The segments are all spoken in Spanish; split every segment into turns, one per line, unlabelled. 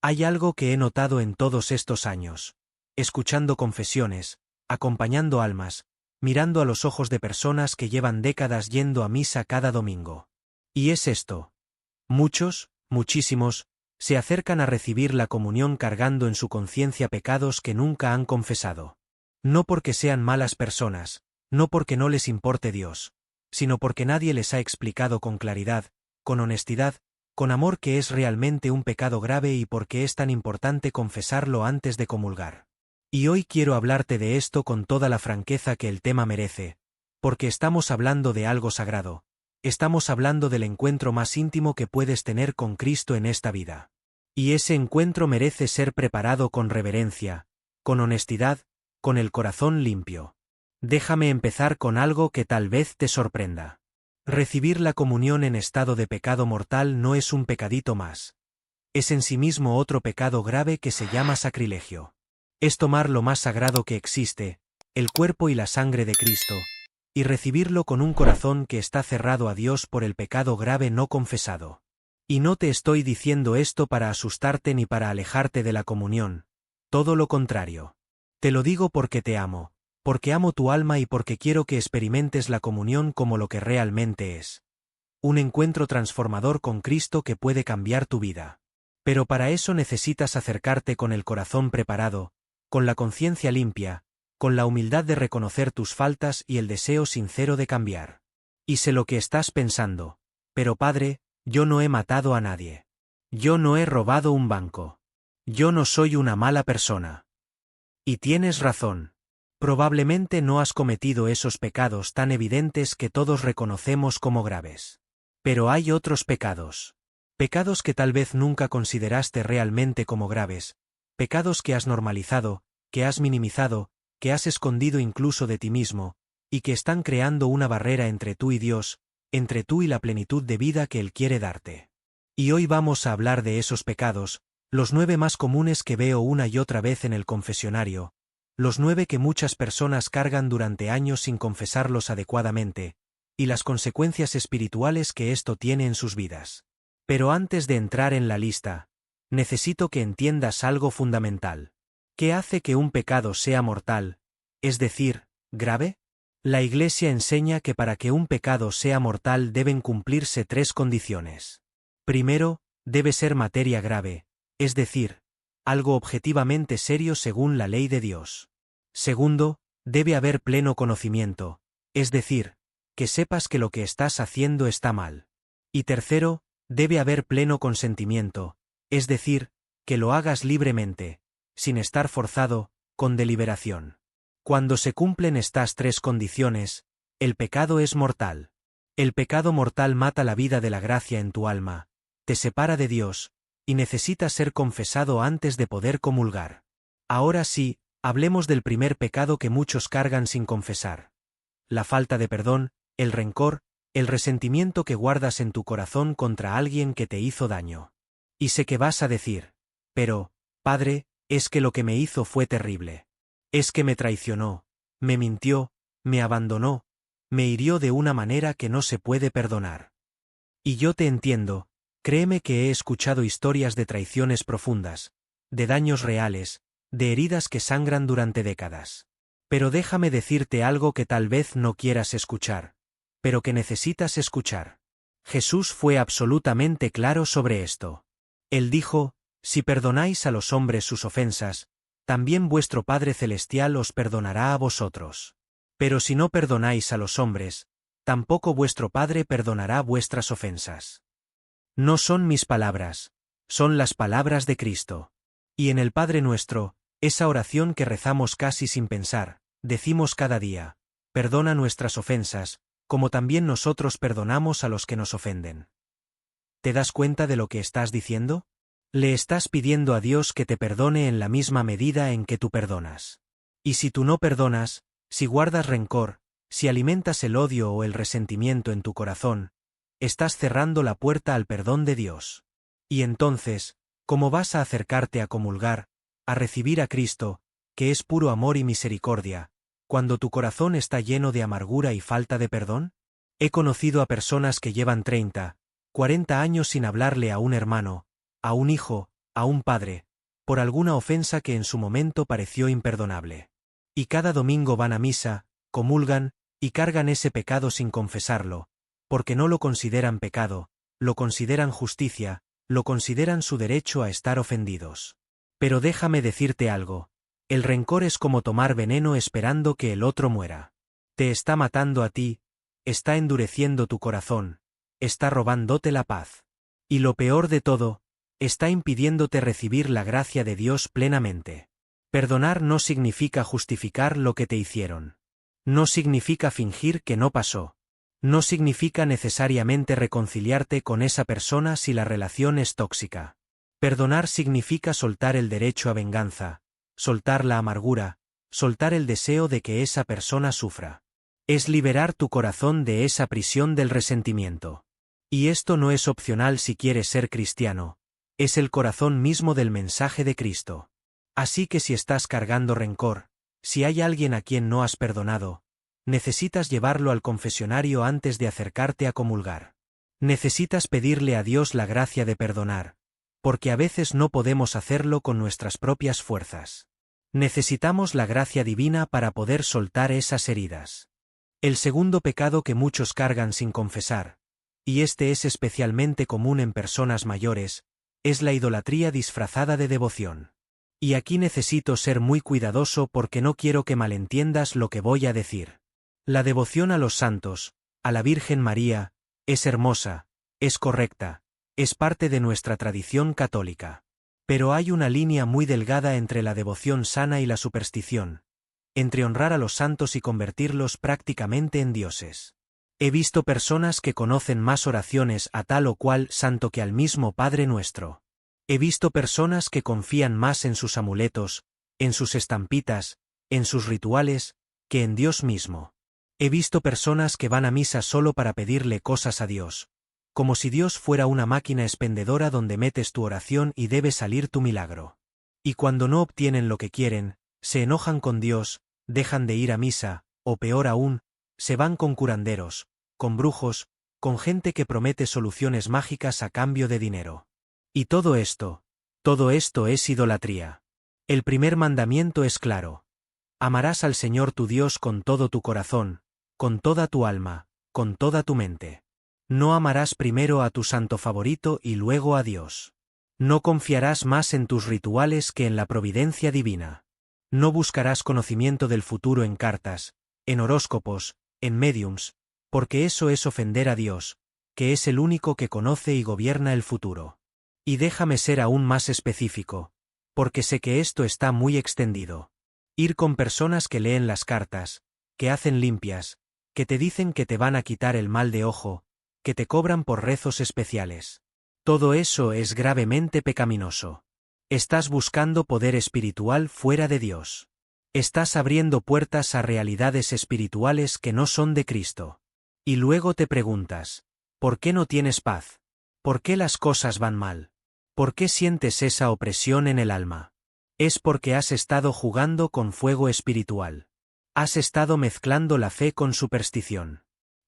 Hay algo que he notado en todos estos años. Escuchando confesiones, acompañando almas, mirando a los ojos de personas que llevan décadas yendo a misa cada domingo. Y es esto. Muchos, muchísimos, se acercan a recibir la comunión cargando en su conciencia pecados que nunca han confesado. No porque sean malas personas, no porque no les importe Dios, sino porque nadie les ha explicado con claridad, con honestidad, con amor que es realmente un pecado grave y por qué es tan importante confesarlo antes de comulgar. Y hoy quiero hablarte de esto con toda la franqueza que el tema merece, porque estamos hablando de algo sagrado, estamos hablando del encuentro más íntimo que puedes tener con Cristo en esta vida. Y ese encuentro merece ser preparado con reverencia, con honestidad, con el corazón limpio. Déjame empezar con algo que tal vez te sorprenda. Recibir la comunión en estado de pecado mortal no es un pecadito más. Es en sí mismo otro pecado grave que se llama sacrilegio. Es tomar lo más sagrado que existe, el cuerpo y la sangre de Cristo, y recibirlo con un corazón que está cerrado a Dios por el pecado grave no confesado. Y no te estoy diciendo esto para asustarte ni para alejarte de la comunión, todo lo contrario. Te lo digo porque te amo, porque amo tu alma y porque quiero que experimentes la comunión como lo que realmente es. Un encuentro transformador con Cristo que puede cambiar tu vida. Pero para eso necesitas acercarte con el corazón preparado, con la conciencia limpia, con la humildad de reconocer tus faltas y el deseo sincero de cambiar. Y sé lo que estás pensando. Pero Padre, yo no he matado a nadie. Yo no he robado un banco. Yo no soy una mala persona. Y tienes razón. Probablemente no has cometido esos pecados tan evidentes que todos reconocemos como graves. Pero hay otros pecados. Pecados que tal vez nunca consideraste realmente como graves. Pecados que has normalizado, que has minimizado, que has escondido incluso de ti mismo, y que están creando una barrera entre tú y Dios, entre tú y la plenitud de vida que Él quiere darte. Y hoy vamos a hablar de esos pecados, los 9 más comunes que veo una y otra vez en el confesionario, los 9 que muchas personas cargan durante años sin confesarlos adecuadamente, y las consecuencias espirituales que esto tiene en sus vidas. Pero antes de entrar en la lista, necesito que entiendas algo fundamental. ¿Qué hace que un pecado sea mortal, es decir, grave? La Iglesia enseña que para que un pecado sea mortal deben cumplirse 3 condiciones. Primero, debe ser materia grave, es decir, algo objetivamente serio según la ley de Dios. Segundo, debe haber pleno conocimiento, es decir, que sepas que lo que estás haciendo está mal. Y tercero, debe haber pleno consentimiento, es decir, que lo hagas libremente, sin estar forzado, con deliberación. Cuando se cumplen estas 3 condiciones, el pecado es mortal. El pecado mortal mata la vida de la gracia en tu alma, te separa de Dios, y necesita ser confesado antes de poder comulgar. Ahora sí, hablemos del primer pecado que muchos cargan sin confesar. La falta de perdón, el rencor, el resentimiento que guardas en tu corazón contra alguien que te hizo daño. Y sé que vas a decir, pero, Padre, es que lo que me hizo fue terrible. Es que me traicionó, me mintió, me abandonó, me hirió de una manera que no se puede perdonar. Y yo te entiendo, créeme que he escuchado historias de traiciones profundas, de daños reales, de heridas que sangran durante décadas. Pero déjame decirte algo que tal vez no quieras escuchar, pero que necesitas escuchar. Jesús fue absolutamente claro sobre esto. Él dijo, si perdonáis a los hombres sus ofensas, también vuestro Padre Celestial os perdonará a vosotros. Pero si no perdonáis a los hombres, tampoco vuestro Padre perdonará vuestras ofensas. No son mis palabras, son las palabras de Cristo. Y en el Padre Nuestro, esa oración que rezamos casi sin pensar, decimos cada día, perdona nuestras ofensas, como también nosotros perdonamos a los que nos ofenden. ¿Te das cuenta de lo que estás diciendo? Le estás pidiendo a Dios que te perdone en la misma medida en que tú perdonas. Y si tú no perdonas, si guardas rencor, si alimentas el odio o el resentimiento en tu corazón, estás cerrando la puerta al perdón de Dios. Y entonces, ¿cómo vas a acercarte a comulgar, a recibir a Cristo, que es puro amor y misericordia, cuando tu corazón está lleno de amargura y falta de perdón? He conocido a personas que llevan 30, 40 años sin hablarle a un hermano, a un hijo, a un padre, por alguna ofensa que en su momento pareció imperdonable. Y cada domingo van a misa, comulgan, y cargan ese pecado sin confesarlo, porque no lo consideran pecado, lo consideran justicia, lo consideran su derecho a estar ofendidos. Pero déjame decirte algo, el rencor es como tomar veneno esperando que el otro muera. Te está matando a ti, está endureciendo tu corazón, está robándote la paz. Y lo peor de todo, está impidiéndote recibir la gracia de Dios plenamente. Perdonar no significa justificar lo que te hicieron. No significa fingir que no pasó. No significa necesariamente reconciliarte con esa persona si la relación es tóxica. Perdonar significa soltar el derecho a venganza, soltar la amargura, soltar el deseo de que esa persona sufra. Es liberar tu corazón de esa prisión del resentimiento. Y esto no es opcional si quieres ser cristiano, es el corazón mismo del mensaje de Cristo. Así que si estás cargando rencor, si hay alguien a quien no has perdonado, necesitas llevarlo al confesionario antes de acercarte a comulgar. Necesitas pedirle a Dios la gracia de perdonar, porque a veces no podemos hacerlo con nuestras propias fuerzas. Necesitamos la gracia divina para poder soltar esas heridas. El segundo pecado que muchos cargan sin confesar, y este es especialmente común en personas mayores, es la idolatría disfrazada de devoción. Y aquí necesito ser muy cuidadoso porque no quiero que malentiendas lo que voy a decir. La devoción a los santos, a la Virgen María, es hermosa, es correcta, es parte de nuestra tradición católica. Pero hay una línea muy delgada entre la devoción sana y la superstición, entre honrar a los santos y convertirlos prácticamente en dioses. He visto personas que conocen más oraciones a tal o cual santo que al mismo Padre Nuestro. He visto personas que confían más en sus amuletos, en sus estampitas, en sus rituales, que en Dios mismo. He visto personas que van a misa solo para pedirle cosas a Dios, como si Dios fuera una máquina expendedora donde metes tu oración y debe salir tu milagro. Y cuando no obtienen lo que quieren, se enojan con Dios, dejan de ir a misa, o peor aún, se van con curanderos, con brujos, con gente que promete soluciones mágicas a cambio de dinero. Y todo esto es idolatría. El primer mandamiento es claro. Amarás al Señor tu Dios con todo tu corazón, con toda tu alma, con toda tu mente. No amarás primero a tu santo favorito y luego a Dios. No confiarás más en tus rituales que en la providencia divina. No buscarás conocimiento del futuro en cartas, en horóscopos, en médiums, porque eso es ofender a Dios, que es el único que conoce y gobierna el futuro. Y déjame ser aún más específico, porque sé que esto está muy extendido. Ir con personas que leen las cartas, que hacen limpias, que te dicen que te van a quitar el mal de ojo, que te cobran por rezos especiales. Todo eso es gravemente pecaminoso. Estás buscando poder espiritual fuera de Dios. Estás abriendo puertas a realidades espirituales que no son de Cristo. Y luego te preguntas, ¿por qué no tienes paz? ¿Por qué las cosas van mal? ¿Por qué sientes esa opresión en el alma? Es porque has estado jugando con fuego espiritual. Has estado mezclando la fe con superstición.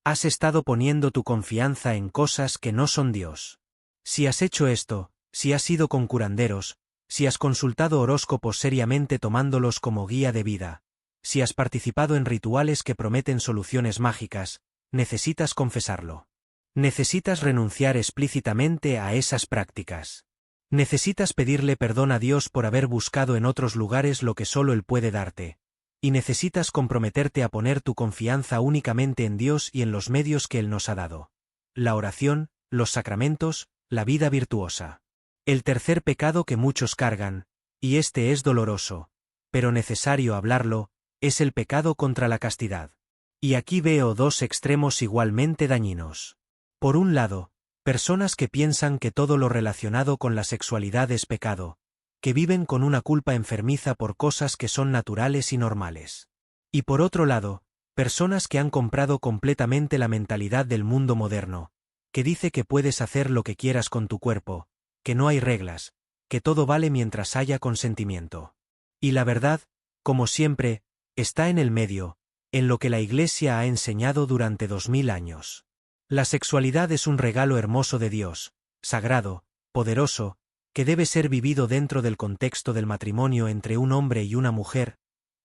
Has estado poniendo tu confianza en cosas que no son Dios. Si has hecho esto, si has ido con curanderos, si has consultado horóscopos seriamente tomándolos como guía de vida, si has participado en rituales que prometen soluciones mágicas, necesitas confesarlo. Necesitas renunciar explícitamente a esas prácticas. Necesitas pedirle perdón a Dios por haber buscado en otros lugares lo que solo Él puede darte. Y necesitas comprometerte a poner tu confianza únicamente en Dios y en los medios que Él nos ha dado. La oración, los sacramentos, la vida virtuosa. El tercer pecado que muchos cargan, y este es doloroso, pero necesario hablarlo, es el pecado contra la castidad. Y aquí veo dos extremos igualmente dañinos. Por un lado, personas que piensan que todo lo relacionado con la sexualidad es pecado, que viven con una culpa enfermiza por cosas que son naturales y normales. Y por otro lado, personas que han comprado completamente la mentalidad del mundo moderno, que dice que puedes hacer lo que quieras con tu cuerpo, que no hay reglas, que todo vale mientras haya consentimiento. Y la verdad, como siempre, está en el medio, en lo que la Iglesia ha enseñado durante 2000 años. La sexualidad es un regalo hermoso de Dios, sagrado, poderoso, que debe ser vivido dentro del contexto del matrimonio entre un hombre y una mujer,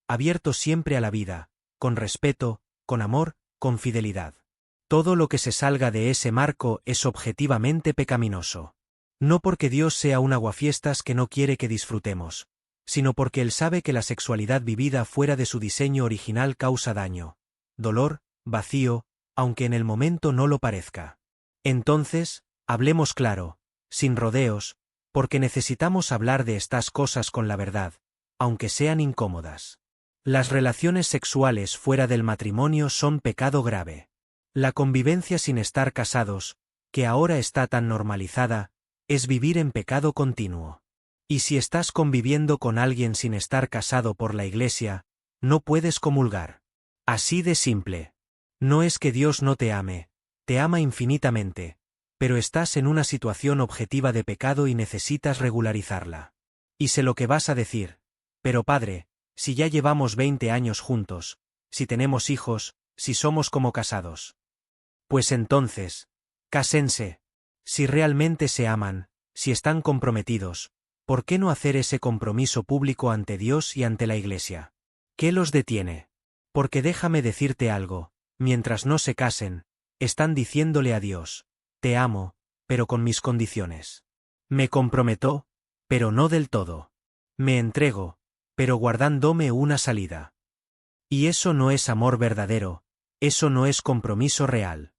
abierto siempre a la vida, con respeto, con amor, con fidelidad. Todo lo que se salga de ese marco es objetivamente pecaminoso. No porque Dios sea un aguafiestas que no quiere que disfrutemos, sino porque Él sabe que la sexualidad vivida fuera de su diseño original causa daño, dolor, vacío, aunque en el momento no lo parezca. Entonces, hablemos claro, sin rodeos, porque necesitamos hablar de estas cosas con la verdad, aunque sean incómodas. Las relaciones sexuales fuera del matrimonio son pecado grave. La convivencia sin estar casados, que ahora está tan normalizada, es vivir en pecado continuo. Y si estás conviviendo con alguien sin estar casado por la Iglesia, no puedes comulgar. Así de simple. No es que Dios no te ama infinitamente, pero estás en una situación objetiva de pecado y necesitas regularizarla. Y sé lo que vas a decir. Pero padre, si ya llevamos 20 años juntos, si tenemos hijos, si somos como casados. Pues entonces, cásense. Si realmente se aman, si están comprometidos, ¿por qué no hacer ese compromiso público ante Dios y ante la Iglesia? ¿Qué los detiene? Porque déjame decirte algo, mientras no se casen, están diciéndole a Dios, te amo, pero con mis condiciones. Me comprometo, pero no del todo. Me entrego, pero guardándome una salida. Y eso no es amor verdadero, eso no es compromiso real.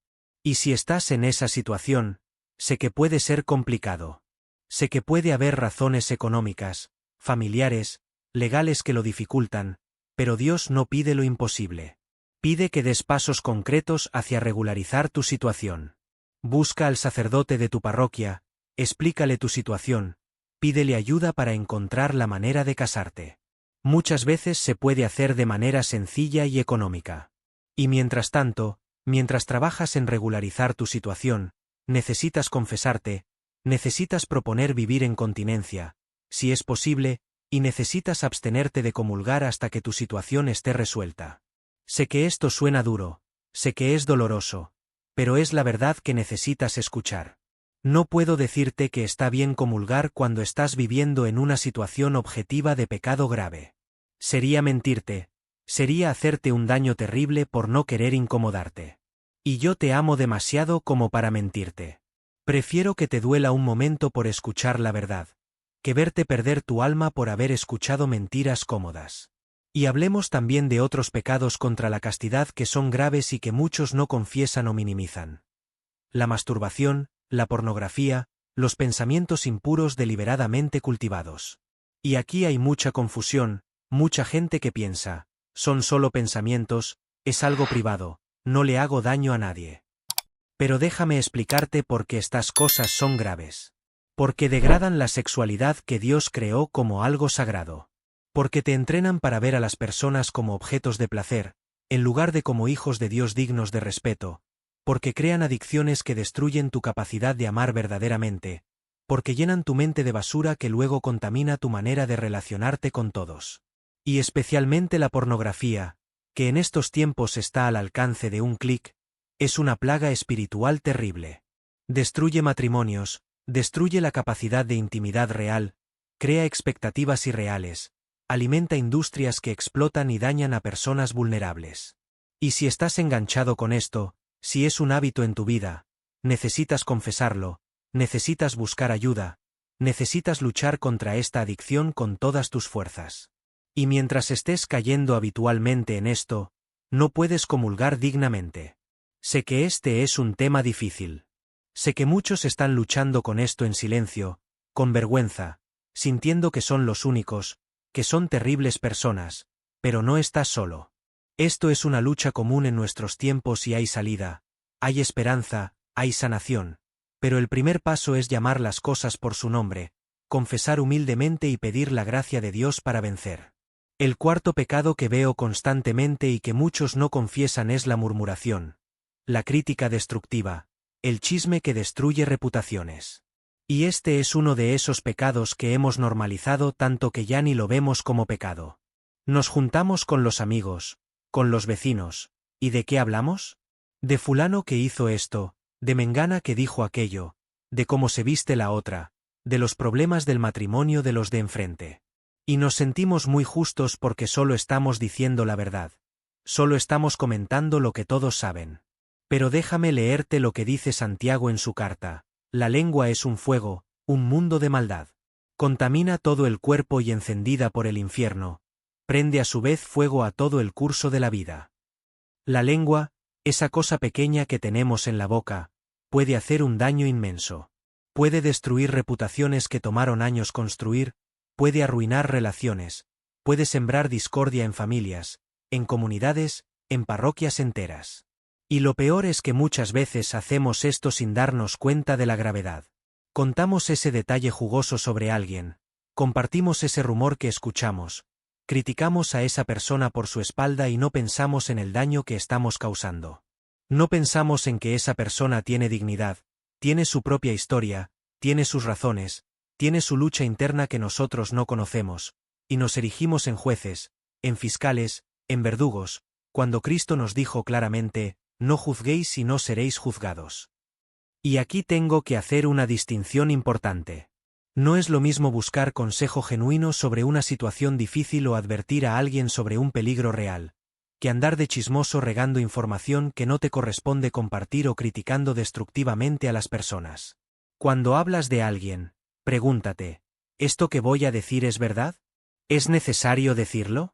Y si estás en esa situación, sé que puede ser complicado. Sé que puede haber razones económicas, familiares, legales que lo dificultan, pero Dios no pide lo imposible. Pide que des pasos concretos hacia regularizar tu situación. Busca al sacerdote de tu parroquia, explícale tu situación, pídele ayuda para encontrar la manera de casarte. Muchas veces se puede hacer de manera sencilla y económica. Y mientras tanto, mientras trabajas en regularizar tu situación, necesitas confesarte, necesitas proponer vivir en continencia, si es posible, y necesitas abstenerte de comulgar hasta que tu situación esté resuelta. Sé que esto suena duro, sé que es doloroso, pero es la verdad que necesitas escuchar. No puedo decirte que está bien comulgar cuando estás viviendo en una situación objetiva de pecado grave. Sería mentirte, sería hacerte un daño terrible por no querer incomodarte. Y yo te amo demasiado como para mentirte. Prefiero que te duela un momento por escuchar la verdad, que verte perder tu alma por haber escuchado mentiras cómodas. Y hablemos también de otros pecados contra la castidad que son graves y que muchos no confiesan o minimizan. La masturbación, la pornografía, los pensamientos impuros deliberadamente cultivados. Y aquí hay mucha confusión, mucha gente que piensa, son solo pensamientos, es algo privado, no le hago daño a nadie. Pero déjame explicarte por qué estas cosas son graves. Porque degradan la sexualidad que Dios creó como algo sagrado. Porque te entrenan para ver a las personas como objetos de placer, en lugar de como hijos de Dios dignos de respeto. Porque crean adicciones que destruyen tu capacidad de amar verdaderamente. Porque llenan tu mente de basura que luego contamina tu manera de relacionarte con todos. Y especialmente la pornografía, que en estos tiempos está al alcance de un clic, es una plaga espiritual terrible. Destruye matrimonios, destruye la capacidad de intimidad real, crea expectativas irreales, alimenta industrias que explotan y dañan a personas vulnerables. Y si estás enganchado con esto, si es un hábito en tu vida, necesitas confesarlo, necesitas buscar ayuda, necesitas luchar contra esta adicción con todas tus fuerzas. Y mientras estés cayendo habitualmente en esto, no puedes comulgar dignamente. Sé que este es un tema difícil. Sé que muchos están luchando con esto en silencio, con vergüenza, sintiendo que son los únicos, que son terribles personas, pero no estás solo. Esto es una lucha común en nuestros tiempos y hay salida, hay esperanza, hay sanación, pero el primer paso es llamar las cosas por su nombre, confesar humildemente y pedir la gracia de Dios para vencer. El cuarto pecado que veo constantemente y que muchos no confiesan es la murmuración, la crítica destructiva, el chisme que destruye reputaciones. Y este es uno de esos pecados que hemos normalizado tanto que ya ni lo vemos como pecado. Nos juntamos con los amigos, con los vecinos, ¿y de qué hablamos? De fulano que hizo esto, de mengana que dijo aquello, de cómo se viste la otra, de los problemas del matrimonio de los de enfrente. Y nos sentimos muy justos porque solo estamos diciendo la verdad. Solo estamos comentando lo que todos saben. Pero déjame leerte lo que dice Santiago en su carta. La lengua es un fuego, un mundo de maldad. Contamina todo el cuerpo y encendida por el infierno, prende a su vez fuego a todo el curso de la vida. La lengua, esa cosa pequeña que tenemos en la boca, puede hacer un daño inmenso. Puede destruir reputaciones que tomaron años construir, puede arruinar relaciones, puede sembrar discordia en familias, en comunidades, en parroquias enteras. Y lo peor es que muchas veces hacemos esto sin darnos cuenta de la gravedad. Contamos ese detalle jugoso sobre alguien, compartimos ese rumor que escuchamos, criticamos a esa persona por su espalda y no pensamos en el daño que estamos causando. No pensamos en que esa persona tiene dignidad, tiene su propia historia, tiene sus razones, tiene su lucha interna que nosotros no conocemos, y nos erigimos en jueces, en fiscales, en verdugos, cuando Cristo nos dijo claramente, no juzguéis y no seréis juzgados. Y aquí tengo que hacer una distinción importante. No es lo mismo buscar consejo genuino sobre una situación difícil o advertir a alguien sobre un peligro real, que andar de chismoso regando información que no te corresponde compartir o criticando destructivamente a las personas. Cuando hablas de alguien, pregúntate, ¿esto que voy a decir es verdad? ¿Es necesario decirlo?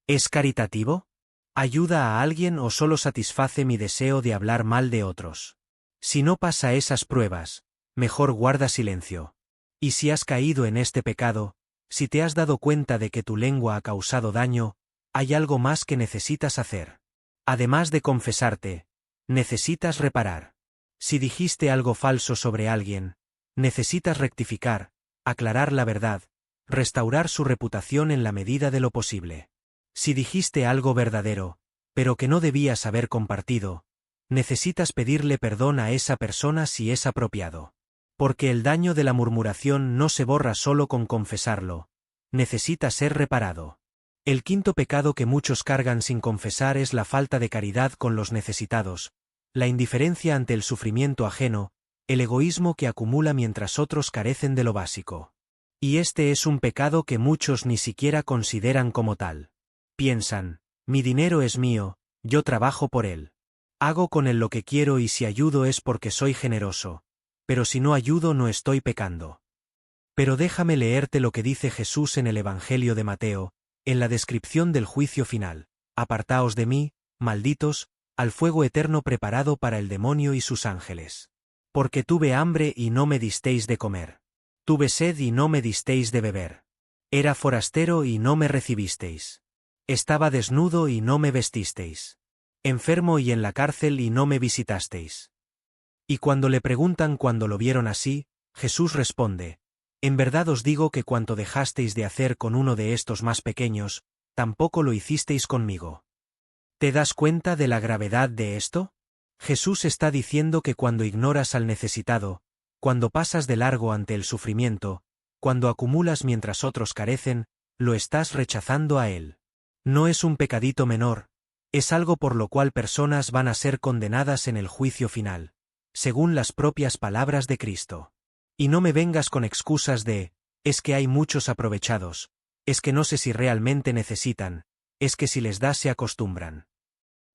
¿Es caritativo? ¿Ayuda a alguien o solo satisface mi deseo de hablar mal de otros? Si no pasa esas pruebas, mejor guarda silencio. Y si has caído en este pecado, si te has dado cuenta de que tu lengua ha causado daño, hay algo más que necesitas hacer. Además de confesarte, necesitas reparar. Si dijiste algo falso sobre alguien, necesitas rectificar, aclarar la verdad, restaurar su reputación en la medida de lo posible. Si dijiste algo verdadero, pero que no debías haber compartido, necesitas pedirle perdón a esa persona si es apropiado. Porque el daño de la murmuración no se borra solo con confesarlo, necesita ser reparado. El quinto pecado que muchos cargan sin confesar es la falta de caridad con los necesitados, la indiferencia ante el sufrimiento ajeno, el egoísmo que acumula mientras otros carecen de lo básico. Y este es un pecado que muchos ni siquiera consideran como tal. Piensan, mi dinero es mío, yo trabajo por él. Hago con él lo que quiero y si ayudo es porque soy generoso, pero si no ayudo no estoy pecando. Pero déjame leerte lo que dice Jesús en el Evangelio de Mateo, en la descripción del juicio final. Apartaos de mí, malditos, al fuego eterno preparado para el demonio y sus ángeles. Porque tuve hambre y no me disteis de comer. Tuve sed y no me disteis de beber. Era forastero y no me recibisteis. Estaba desnudo y no me vestisteis. Enfermo y en la cárcel y no me visitasteis. Y cuando le preguntan cuándo lo vieron así, Jesús responde, en verdad os digo que cuanto dejasteis de hacer con uno de estos más pequeños, tampoco lo hicisteis conmigo. ¿Te das cuenta de la gravedad de esto? Jesús está diciendo que cuando ignoras al necesitado, cuando pasas de largo ante el sufrimiento, cuando acumulas mientras otros carecen, lo estás rechazando a él. No es un pecadito menor, es algo por lo cual personas van a ser condenadas en el juicio final, según las propias palabras de Cristo. Y no me vengas con excusas de, es que hay muchos aprovechados, es que no sé si realmente necesitan, es que si les das se acostumbran.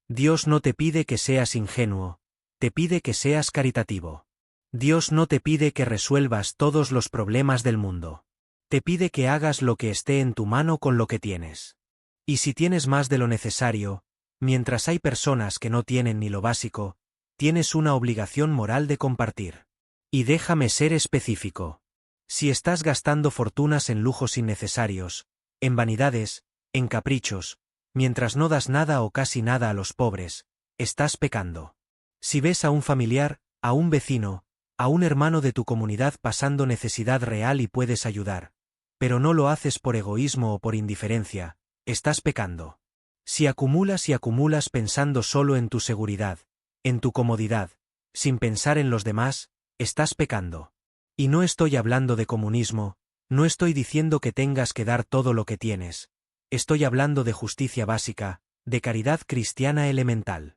Dios no te pide que seas ingenuo, te pide que seas caritativo. Dios no te pide que resuelvas todos los problemas del mundo. Te pide que hagas lo que esté en tu mano con lo que tienes. Y si tienes más de lo necesario, mientras hay personas que no tienen ni lo básico, tienes una obligación moral de compartir. Y déjame ser específico. Si estás gastando fortunas en lujos innecesarios, en vanidades, en caprichos, mientras no das nada o casi nada a los pobres, estás pecando. Si ves a un familiar, a un vecino, a un hermano de tu comunidad pasando necesidad real y puedes ayudar, pero no lo haces por egoísmo o por indiferencia, estás pecando. Si acumulas y acumulas pensando solo en tu seguridad, en tu comodidad, sin pensar en los demás, estás pecando. Y no estoy hablando de comunismo, no estoy diciendo que tengas que dar todo lo que tienes, estoy hablando de justicia básica, de caridad cristiana elemental.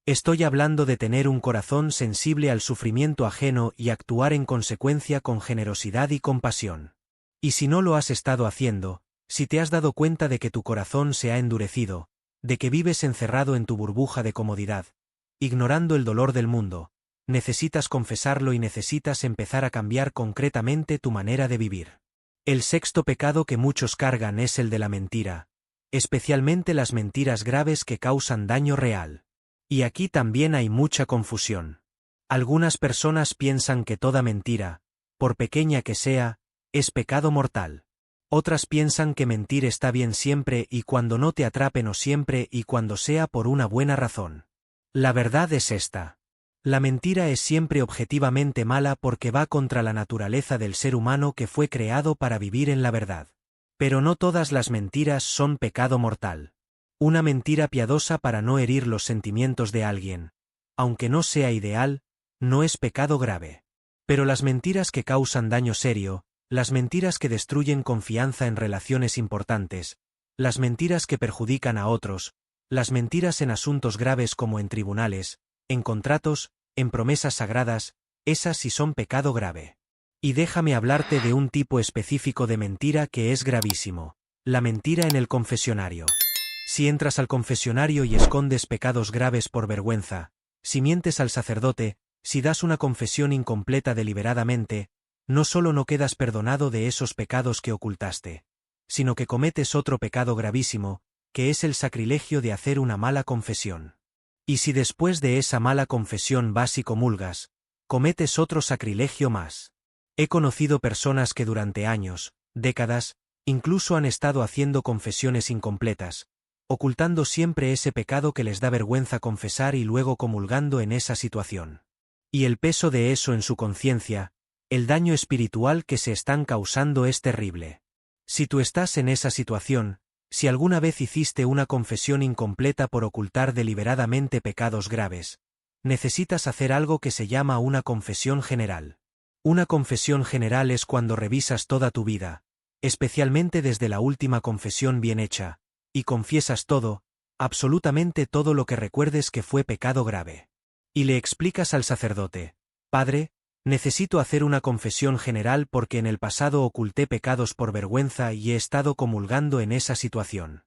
Estoy hablando de tener un corazón sensible al sufrimiento ajeno y actuar en consecuencia con generosidad y compasión. Y si no lo has estado haciendo, si te has dado cuenta de que tu corazón se ha endurecido, de que vives encerrado en tu burbuja de comodidad, ignorando el dolor del mundo, necesitas confesarlo y necesitas empezar a cambiar concretamente tu manera de vivir. El sexto pecado que muchos cargan es el de la mentira, especialmente las mentiras graves que causan daño real. Y aquí también hay mucha confusión. Algunas personas piensan que toda mentira, por pequeña que sea, es pecado mortal. Otras piensan que mentir está bien siempre y cuando no te atrapen o siempre y cuando sea por una buena razón. La verdad es esta. La mentira es siempre objetivamente mala porque va contra la naturaleza del ser humano que fue creado para vivir en la verdad. Pero no todas las mentiras son pecado mortal. Una mentira piadosa para no herir los sentimientos de alguien, aunque no sea ideal, no es pecado grave. Pero las mentiras que causan daño serio, las mentiras que destruyen confianza en relaciones importantes, las mentiras que perjudican a otros, las mentiras en asuntos graves como en tribunales, en contratos, en promesas sagradas, esas sí son pecado grave. Y déjame hablarte de un tipo específico de mentira que es gravísimo, la mentira en el confesionario. Si entras al confesionario y escondes pecados graves por vergüenza, si mientes al sacerdote, si das una confesión incompleta deliberadamente, no solo no quedas perdonado de esos pecados que ocultaste, sino que cometes otro pecado gravísimo, que es el sacrilegio de hacer una mala confesión. Y si después de esa mala confesión vas y comulgas, cometes otro sacrilegio más. He conocido personas que durante años, décadas, incluso han estado haciendo confesiones incompletas, ocultando siempre ese pecado que les da vergüenza confesar y luego comulgando en esa situación. Y el peso de eso en su conciencia, el daño espiritual que se están causando es terrible. Si tú estás en esa situación, si alguna vez hiciste una confesión incompleta por ocultar deliberadamente pecados graves, necesitas hacer algo que se llama una confesión general. Una confesión general es cuando revisas toda tu vida, especialmente desde la última confesión bien hecha, y confiesas todo, absolutamente todo lo que recuerdes que fue pecado grave. Y le explicas al sacerdote: Padre, necesito hacer una confesión general porque en el pasado oculté pecados por vergüenza y he estado comulgando en esa situación.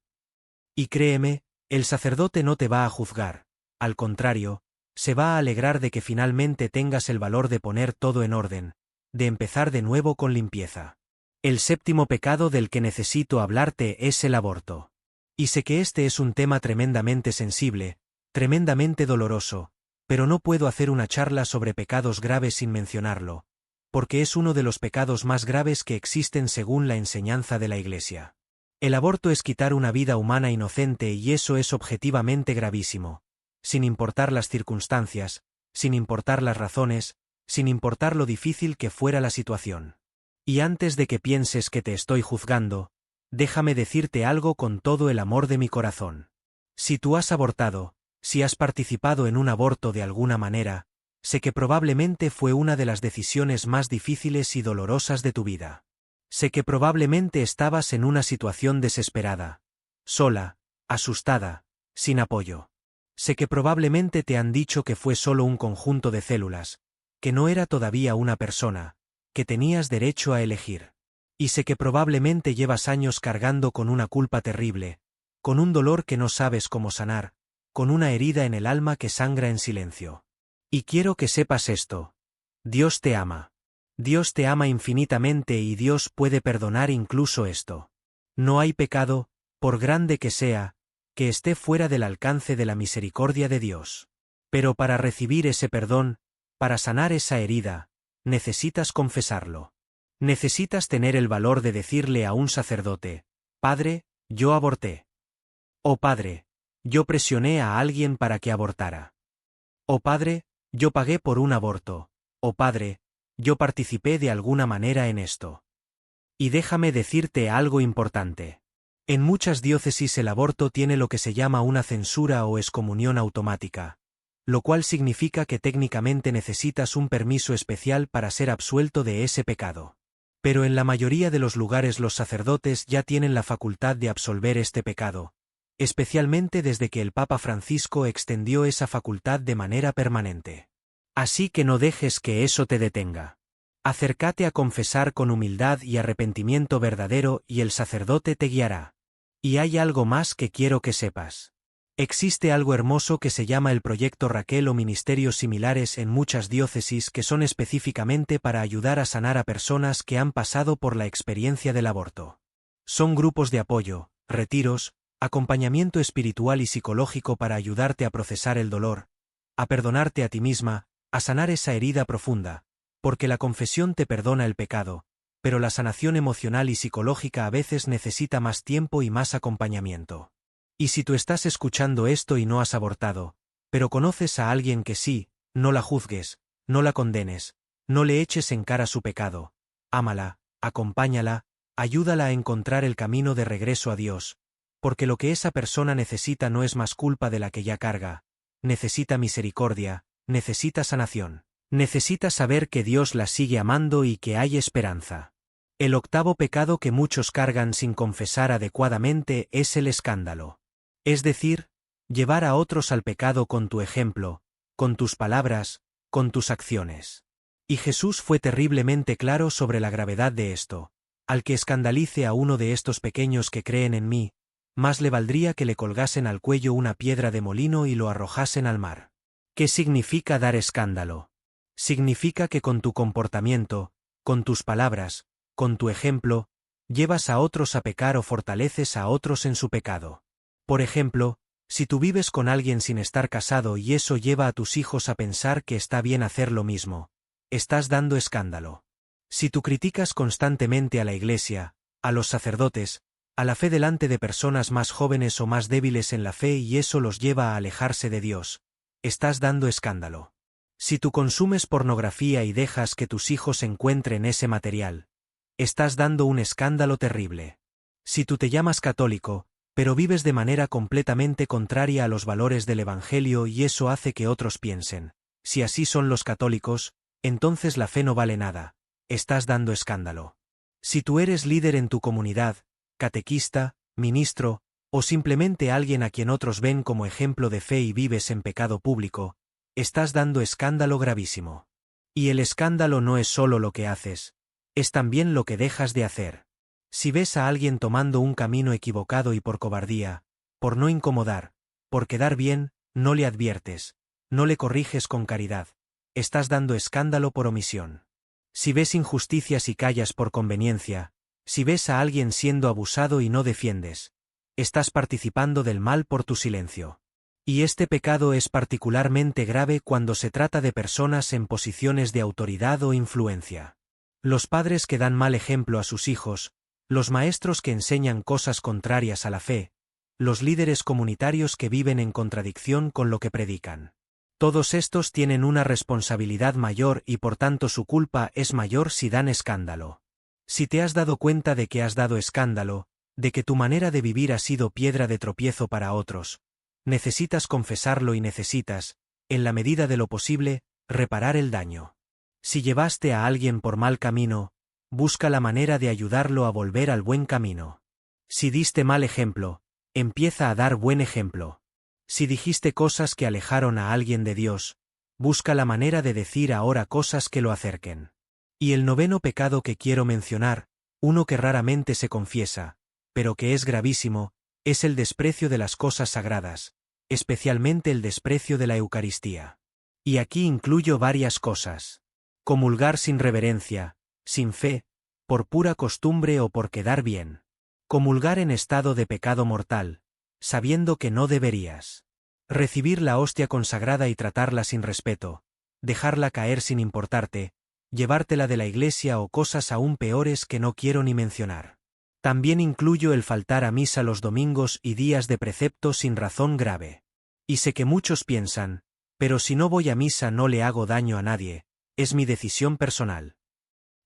Y créeme, el sacerdote no te va a juzgar, al contrario, se va a alegrar de que finalmente tengas el valor de poner todo en orden, de empezar de nuevo con limpieza. El séptimo pecado del que necesito hablarte es el aborto. Y sé que este es un tema tremendamente sensible, tremendamente doloroso, pero no puedo hacer una charla sobre pecados graves sin mencionarlo, porque es uno de los pecados más graves que existen según la enseñanza de la Iglesia. El aborto es quitar una vida humana inocente y eso es objetivamente gravísimo, sin importar las circunstancias, sin importar las razones, sin importar lo difícil que fuera la situación. Y antes de que pienses que te estoy juzgando, déjame decirte algo con todo el amor de mi corazón. Si tú has abortado, si has participado en un aborto de alguna manera, sé que probablemente fue una de las decisiones más difíciles y dolorosas de tu vida. Sé que probablemente estabas en una situación desesperada, sola, asustada, sin apoyo. Sé que probablemente te han dicho que fue solo un conjunto de células, que no era todavía una persona, que tenías derecho a elegir. Y sé que probablemente llevas años cargando con una culpa terrible, con un dolor que no sabes cómo sanar, con una herida en el alma que sangra en silencio. Y quiero que sepas esto: Dios te ama. Dios te ama infinitamente y Dios puede perdonar incluso esto. No hay pecado, por grande que sea, que esté fuera del alcance de la misericordia de Dios. Pero para recibir ese perdón, para sanar esa herida, necesitas confesarlo. Necesitas tener el valor de decirle a un sacerdote: Padre, yo aborté. O Padre, yo presioné a alguien para que abortara. O Padre, yo pagué por un aborto. O Padre, yo participé de alguna manera en esto. Y déjame decirte algo importante. En muchas diócesis el aborto tiene lo que se llama una censura o excomunión automática, lo cual significa que técnicamente necesitas un permiso especial para ser absuelto de ese pecado. Pero en la mayoría de los lugares los sacerdotes ya tienen la facultad de absolver este pecado, especialmente desde que el Papa Francisco extendió esa facultad de manera permanente. Así que no dejes que eso te detenga. Acércate a confesar con humildad y arrepentimiento verdadero y el sacerdote te guiará. Y hay algo más que quiero que sepas. Existe algo hermoso que se llama el Proyecto Raquel o ministerios similares en muchas diócesis que son específicamente para ayudar a sanar a personas que han pasado por la experiencia del aborto. Son grupos de apoyo, retiros, acompañamiento espiritual y psicológico para ayudarte a procesar el dolor, a perdonarte a ti misma, a sanar esa herida profunda, porque la confesión te perdona el pecado, pero la sanación emocional y psicológica a veces necesita más tiempo y más acompañamiento. Y si tú estás escuchando esto y no has abortado, pero conoces a alguien que sí, no la juzgues, no la condenes, no le eches en cara su pecado, ámala, acompáñala, ayúdala a encontrar el camino de regreso a Dios, porque lo que esa persona necesita no es más culpa de la que ya carga, necesita misericordia, necesita sanación, necesita saber que Dios la sigue amando y que hay esperanza. El octavo pecado que muchos cargan sin confesar adecuadamente es el escándalo. Es decir, llevar a otros al pecado con tu ejemplo, con tus palabras, con tus acciones. Y Jesús fue terriblemente claro sobre la gravedad de esto. Al que escandalice a uno de estos pequeños que creen en mí, más le valdría que le colgasen al cuello una piedra de molino y lo arrojasen al mar. ¿Qué significa dar escándalo? Significa que con tu comportamiento, con tus palabras, con tu ejemplo, llevas a otros a pecar o fortaleces a otros en su pecado. Por ejemplo, si tú vives con alguien sin estar casado y eso lleva a tus hijos a pensar que está bien hacer lo mismo, estás dando escándalo. Si tú criticas constantemente a la Iglesia, a los sacerdotes, a la fe delante de personas más jóvenes o más débiles en la fe y eso los lleva a alejarse de Dios, estás dando escándalo. Si tú consumes pornografía y dejas que tus hijos encuentren ese material, estás dando un escándalo terrible. Si tú te llamas católico, pero vives de manera completamente contraria a los valores del Evangelio y eso hace que otros piensen, si así son los católicos, entonces la fe no vale nada, estás dando escándalo. Si tú eres líder en tu comunidad, catequista, ministro, o simplemente alguien a quien otros ven como ejemplo de fe y vives en pecado público, estás dando escándalo gravísimo. Y el escándalo no es solo lo que haces, es también lo que dejas de hacer. Si ves a alguien tomando un camino equivocado y por cobardía, por no incomodar, por quedar bien, no le adviertes, no le corriges con caridad, estás dando escándalo por omisión. Si ves injusticias y callas por conveniencia, si ves a alguien siendo abusado y no defiendes, estás participando del mal por tu silencio. Y este pecado es particularmente grave cuando se trata de personas en posiciones de autoridad o influencia. Los padres que dan mal ejemplo a sus hijos, los maestros que enseñan cosas contrarias a la fe, los líderes comunitarios que viven en contradicción con lo que predican. Todos estos tienen una responsabilidad mayor y por tanto su culpa es mayor si dan escándalo. Si te has dado cuenta de que has dado escándalo, de que tu manera de vivir ha sido piedra de tropiezo para otros, necesitas confesarlo y necesitas, en la medida de lo posible, reparar el daño. Si llevaste a alguien por mal camino, busca la manera de ayudarlo a volver al buen camino. Si diste mal ejemplo, empieza a dar buen ejemplo. Si dijiste cosas que alejaron a alguien de Dios, busca la manera de decir ahora cosas que lo acerquen. Y el noveno pecado que quiero mencionar, uno que raramente se confiesa, pero que es gravísimo, es el desprecio de las cosas sagradas, especialmente el desprecio de la Eucaristía. Y aquí incluyo varias cosas. Comulgar sin reverencia, sin fe, por pura costumbre o por quedar bien. Comulgar en estado de pecado mortal, sabiendo que no deberías. Recibir la hostia consagrada y tratarla sin respeto, dejarla caer sin importarte, llevártela de la iglesia o cosas aún peores que no quiero ni mencionar. También incluyo el faltar a misa los domingos y días de precepto sin razón grave. Y sé que muchos piensan, pero si no voy a misa no le hago daño a nadie, es mi decisión personal.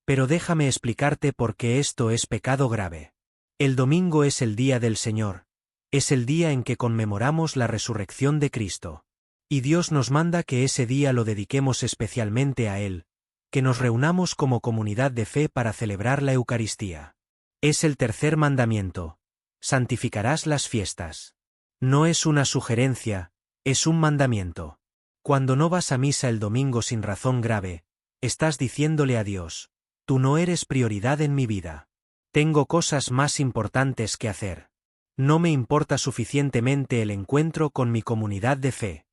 Pero déjame explicarte por qué esto es pecado grave. El domingo es el día del Señor, es el día en que conmemoramos la resurrección de Cristo. Y Dios nos manda que ese día lo dediquemos especialmente a Él, que nos reunamos como comunidad de fe para celebrar la Eucaristía. Es el tercer mandamiento. Santificarás las fiestas. No es una sugerencia, es un mandamiento. Cuando no vas a misa el domingo sin razón grave, estás diciéndole a Dios, tú no eres prioridad en mi vida. Tengo cosas más importantes que hacer. No me importa suficientemente el encuentro con mi comunidad de fe.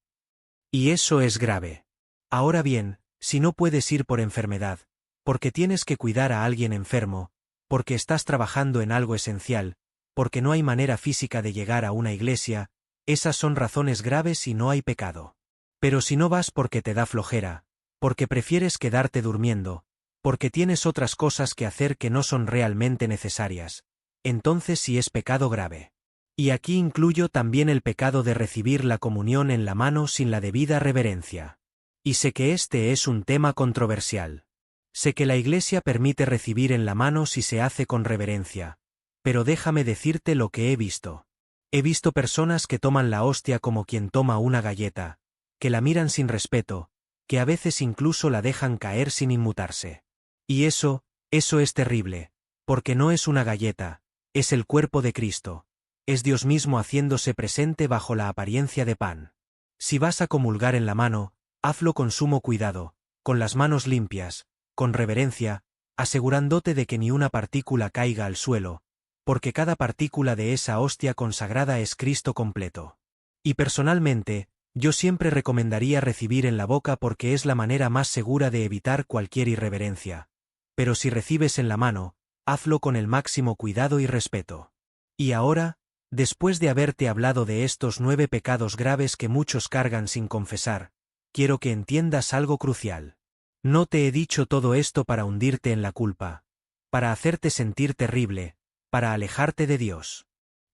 Y eso es grave. Ahora bien, si no puedes ir por enfermedad, porque tienes que cuidar a alguien enfermo, porque estás trabajando en algo esencial, porque no hay manera física de llegar a una iglesia, esas son razones graves y no hay pecado. Pero si no vas porque te da flojera, porque prefieres quedarte durmiendo, porque tienes otras cosas que hacer que no son realmente necesarias, entonces sí es pecado grave. Y aquí incluyo también el pecado de recibir la comunión en la mano sin la debida reverencia. Y sé que este es un tema controversial. Sé que la Iglesia permite recibir en la mano si se hace con reverencia, pero déjame decirte lo que he visto. He visto personas que toman la hostia como quien toma una galleta, que la miran sin respeto, que a veces incluso la dejan caer sin inmutarse. Y eso es terrible, porque no es una galleta, es el cuerpo de Cristo. Es Dios mismo haciéndose presente bajo la apariencia de pan. Si vas a comulgar en la mano, hazlo con sumo cuidado, con las manos limpias, con reverencia, asegurándote de que ni una partícula caiga al suelo, porque cada partícula de esa hostia consagrada es Cristo completo. Y personalmente, yo siempre recomendaría recibir en la boca porque es la manera más segura de evitar cualquier irreverencia. Pero si recibes en la mano, hazlo con el máximo cuidado y respeto. Y ahora, después de haberte hablado de estos 9 pecados graves que muchos cargan sin confesar, quiero que entiendas algo crucial. No te he dicho todo esto para hundirte en la culpa, para hacerte sentir terrible, para alejarte de Dios.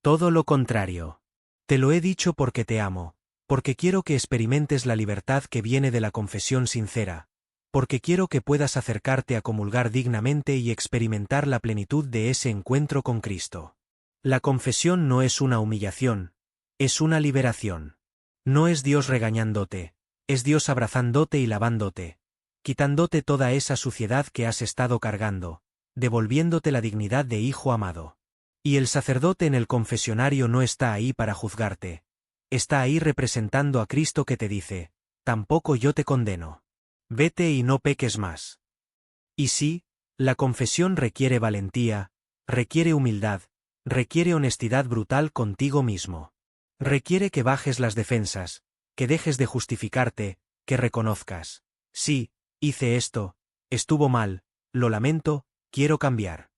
Todo lo contrario. Te lo he dicho porque te amo, porque quiero que experimentes la libertad que viene de la confesión sincera, porque quiero que puedas acercarte a comulgar dignamente y experimentar la plenitud de ese encuentro con Cristo. La confesión no es una humillación, es una liberación. No es Dios regañándote, es Dios abrazándote y lavándote, quitándote toda esa suciedad que has estado cargando, devolviéndote la dignidad de hijo amado. Y el sacerdote en el confesionario no está ahí para juzgarte, está ahí representando a Cristo que te dice, tampoco yo te condeno. Vete y no peques más. Y sí, la confesión requiere valentía, requiere humildad, requiere honestidad brutal contigo mismo. Requiere que bajes las defensas, que dejes de justificarte, que reconozcas. Sí, hice esto, estuvo mal, lo lamento, quiero cambiar.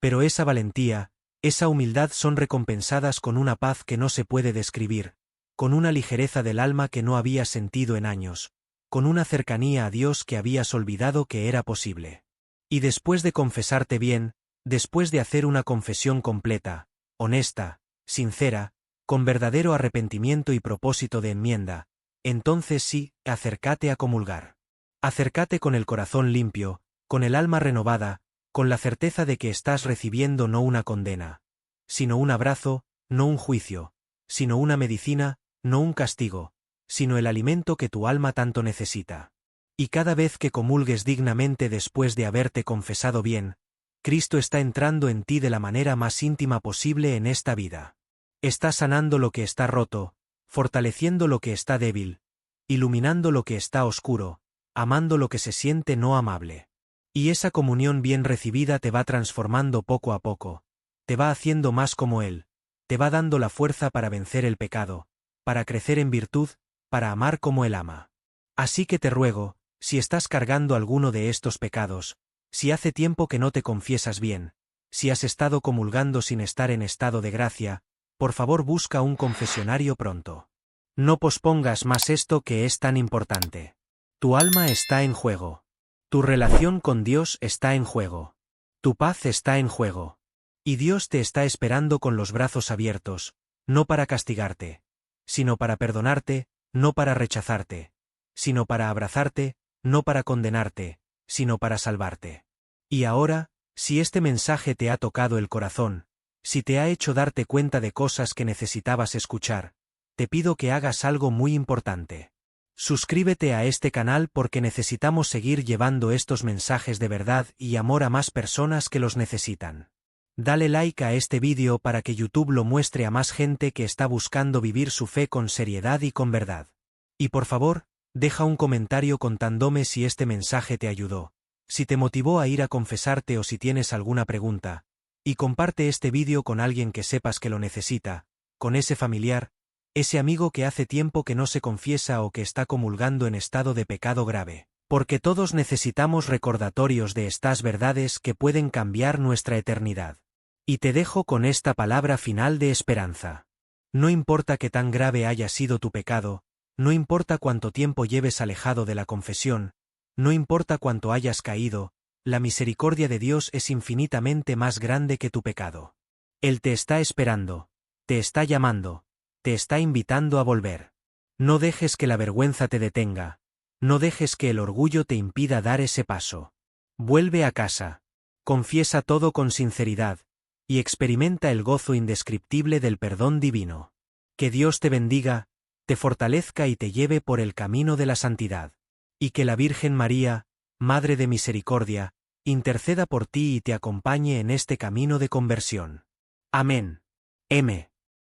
Pero esa valentía, esa humildad son recompensadas con una paz que no se puede describir, con una ligereza del alma que no habías sentido en años, con una cercanía a Dios que habías olvidado que era posible. Y después de confesarte bien, después de hacer una confesión completa, honesta, sincera, con verdadero arrepentimiento y propósito de enmienda, entonces sí, acércate a comulgar. Acércate con el corazón limpio, con el alma renovada, con la certeza de que estás recibiendo no una condena, sino un abrazo, no un juicio, sino una medicina, no un castigo, sino el alimento que tu alma tanto necesita. Y cada vez que comulgues dignamente después de haberte confesado bien, Cristo está entrando en ti de la manera más íntima posible en esta vida. Está sanando lo que está roto, fortaleciendo lo que está débil, iluminando lo que está oscuro, amando lo que se siente no amable. Y esa comunión bien recibida te va transformando poco a poco, te va haciendo más como Él, te va dando la fuerza para vencer el pecado, para crecer en virtud, para amar como Él ama. Así que te ruego, si estás cargando alguno de estos pecados, si hace tiempo que no te confiesas bien, si has estado comulgando sin estar en estado de gracia, por favor busca un confesionario pronto. No pospongas más esto que es tan importante. Tu alma está en juego. Tu relación con Dios está en juego. Tu paz está en juego. Y Dios te está esperando con los brazos abiertos, no para castigarte, sino para perdonarte, no para rechazarte, sino para abrazarte, no para condenarte, sino para salvarte. Y ahora, si este mensaje te ha tocado el corazón, si te ha hecho darte cuenta de cosas que necesitabas escuchar, te pido que hagas algo muy importante. Suscríbete a este canal porque necesitamos seguir llevando estos mensajes de verdad y amor a más personas que los necesitan. Dale like a este vídeo para que YouTube lo muestre a más gente que está buscando vivir su fe con seriedad y con verdad. Y por favor, deja un comentario contándome si este mensaje te ayudó, si te motivó a ir a confesarte o si tienes alguna pregunta, y comparte este vídeo con alguien que sepas que lo necesita, con ese familiar, ese amigo que hace tiempo que no se confiesa o que está comulgando en estado de pecado grave, porque todos necesitamos recordatorios de estas verdades que pueden cambiar nuestra eternidad. Y te dejo con esta palabra final de esperanza. No importa qué tan grave haya sido tu pecado, no importa cuánto tiempo lleves alejado de la confesión, no importa cuánto hayas caído, la misericordia de Dios es infinitamente más grande que tu pecado. Él te está esperando, te está llamando, te está invitando a volver. No dejes que la vergüenza te detenga, no dejes que el orgullo te impida dar ese paso. Vuelve a casa, confiesa todo con sinceridad, y experimenta el gozo indescriptible del perdón divino. Que Dios te bendiga, te fortalezca y te lleve por el camino de la santidad. Y que la Virgen María, Madre de Misericordia, interceda por ti y te acompañe en este camino de conversión. Amén. M.